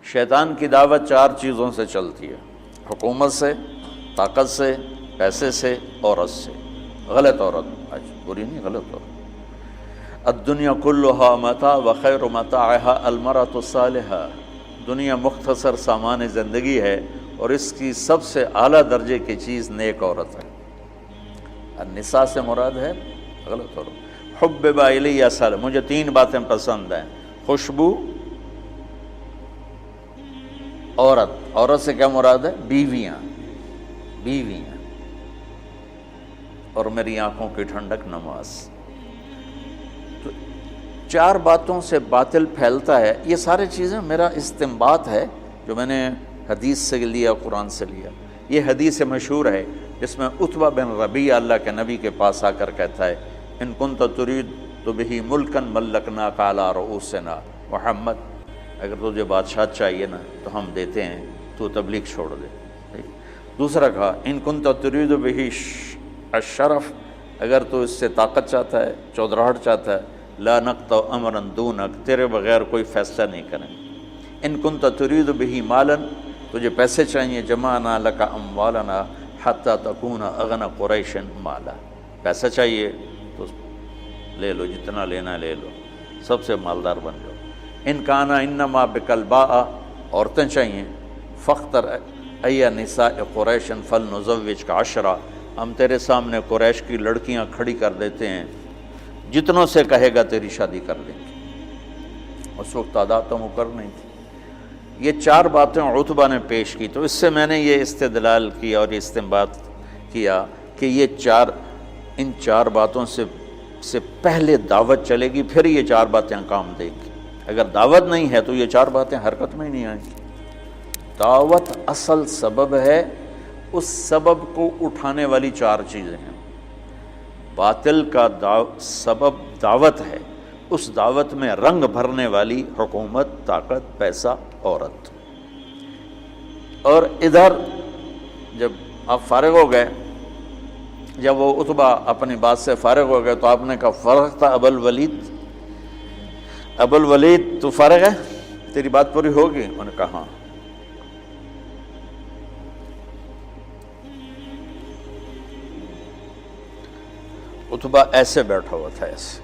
شیطان کی دعوت 4 چیزوں سے چلتی ہے: حکومت سے، طاقت سے، پیسے سے، عورت سے۔ غلط عورت، بری نہیں، غلط عورت۔ الدنیا کلھا متاع وخیر متاعها المرأة الصالحہ، دنیا مختصر سامان زندگی ہے اور اس کی سب سے اعلیٰ درجے کی چیز نیک عورت ہے۔ النساء سے مراد ہے غلط عورت۔ حبب الی مجھے 3 باتیں پسند ہیں: خوشبو، عورت سے کیا مراد ہے؟ بیویاں اور میری آنکھوں کی ٹھنڈک نماز۔ تو 4 باتوں سے باطل پھیلتا ہے۔ یہ ساری چیزیں میرا استنباط ہے جو میں نے حدیث سے لیا، قرآن سے لیا۔ یہ حدیث مشہور ہے جس میں عتبہ بن ربیعہ اللہ کے نبی کے پاس آ کر کہتا ہے: ان کنت ترید بہ ملکا ملکناک علی رؤوسنا محمد، اگر تجھے بادشاہ چاہیے نا تو ہم دیتے ہیں، تو تبلیغ چھوڑ دے۔ دوسرا کہا: ان کنت ترید بہ الشرف، اگر تو اس سے طاقت چاہتا ہے، چودراہٹ چاہتا ہے، لا نقطع امرا دونک، تیرے بغیر کوئی فیصلہ نہیں کریں۔ ان کنت ترید بہ مالا، تجھے پیسے چاہیے، جمعنا لک اموالنا حتی تکون اغنى قریش مالا، پیسہ چاہیے تو لے لو، جتنا لینا لے لو، سب سے مالدار بن جاؤ۔ ان کانا انما بک الباء، عورتیں چاہیے، فاختر ای نساء قریش فلنزوجک 10، ہم تیرے سامنے قریش کی لڑکیاں کھڑی کر دیتے ہیں، جتنوں سے کہے گا تیری شادی کر دیں گے۔ اس وقت تعداد تو مقرر نہیں تھی۔ یہ 4 باتیں عتبہ نے پیش کی، تو اس سے میں نے یہ استدلال کیا اور یہ استنباط کیا کہ ان 4 باتوں سے پہلے دعوت چلے گی، پھر یہ 4 باتیں کام دیں گی۔ اگر دعوت نہیں ہے تو یہ 4 باتیں حرکت میں ہی نہیں آئیں گی۔ دعوت اصل سبب ہے، اس سبب کو اٹھانے والی 4 چیزیں ہیں۔ باطل کا سبب دعوت ہے، اس دعوت میں رنگ بھرنے والی حکومت، طاقت، پیسہ، عورت۔ اور ادھر جب آپ فارغ ہو گئے، جب وہ عتبہ اپنی بات سے فارغ ہو گئے تو آپ نے کہا: فرغ تھا ابو الولید، تو فارغ ہے، تیری بات پوری ہوگی؟ انہوں نے کہا ہاں۔ عتبہ ایسے بیٹھا ہوا تھا، ایسے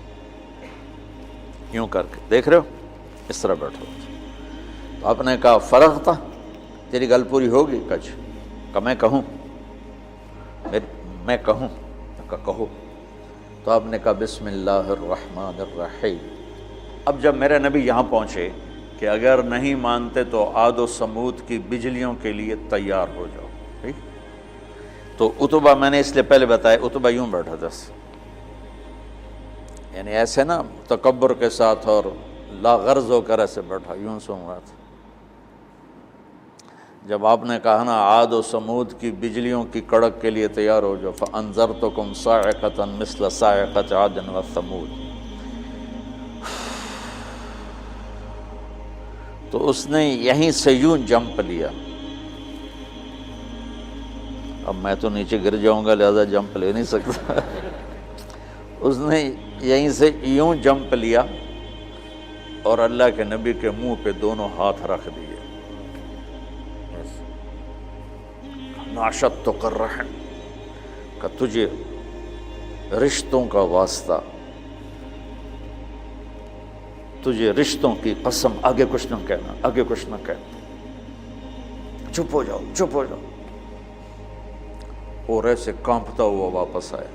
یوں کر کے، دیکھ رہے ہو، اس طرح بیٹھا ہوا تھا۔ تو آپ نے کہا: فرغ تھا، تیری گل پوری ہوگی؟ کہ میں کہوں؟ میں کہوں؟ کہو۔ تو آپ نے کہا: بسم اللہ الرحمن الرحیم۔ اب جب میرے نبی یہاں پہنچے کہ اگر نہیں مانتے تو عاد و سمود کی بجلیوں کے لیے تیار ہو جاؤ، ٹھیک؟ تو عتبہ، میں نے اس لیے پہلے بتایا، عتبہ یوں بیٹھا تھا، یعنی ایسے نا تکبر کے ساتھ اور لا غرض ہو کر ایسے بیٹھا، یوں سن رہا تھا۔ جب آپ نے کہا نا عاد و سمود کی بجلیوں کی کڑک کے لیے تیار ہو جاؤ، فَأَنذَرْتُكُمْ صَاعِقَةً مِثْلَ صَاعِقَةِ عَادٍ وَثَمُودَ، تو اس نے یہیں سے یوں جمپ لیا۔ اب میں تو نیچے گر جاؤں گا لہذا جمپ لے نہیں سکتا۔ اس نے یہیں سے یوں جمپ لیا اور اللہ کے نبی کے منہ پہ دونوں ہاتھ رکھ دیے۔ ناشدتک الرحم، کہ تجھے رشتوں کا واسطہ، تجھے رشتوں کی قسم، آگے کچھ نہ کہنا، آگے کچھ نہ کہنا، چپ ہو جاؤ، چپ ہو جاؤ۔ اور ایسے کانپتا ہوا واپس آیا۔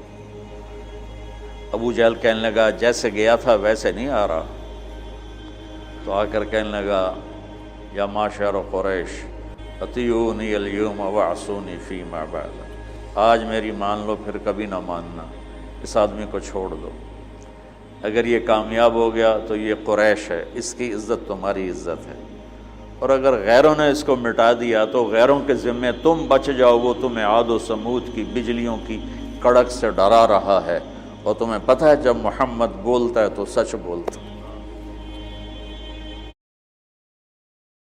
ابو جہل کہنے لگا: جیسے گیا تھا ویسے نہیں آ رہا۔ تو آ کر کہنے لگا: یا معشر قریش اطیعونی اليوم وعصونی فیما بعد، آج میری مان لو، پھر کبھی نہ ماننا، اس آدمی کو چھوڑ دو۔ اگر یہ کامیاب ہو گیا تو یہ قریش ہے، اس کی عزت تمہاری عزت ہے، اور اگر غیروں نے اس کو مٹا دیا تو غیروں کے ذمے تم بچ جاؤ، وہ تمہیں عاد و سمود کی بجلیوں کی کڑک سے ڈرا رہا ہے، اور تمہیں پتہ ہے جب محمد بولتا ہے تو سچ بولتا ہے۔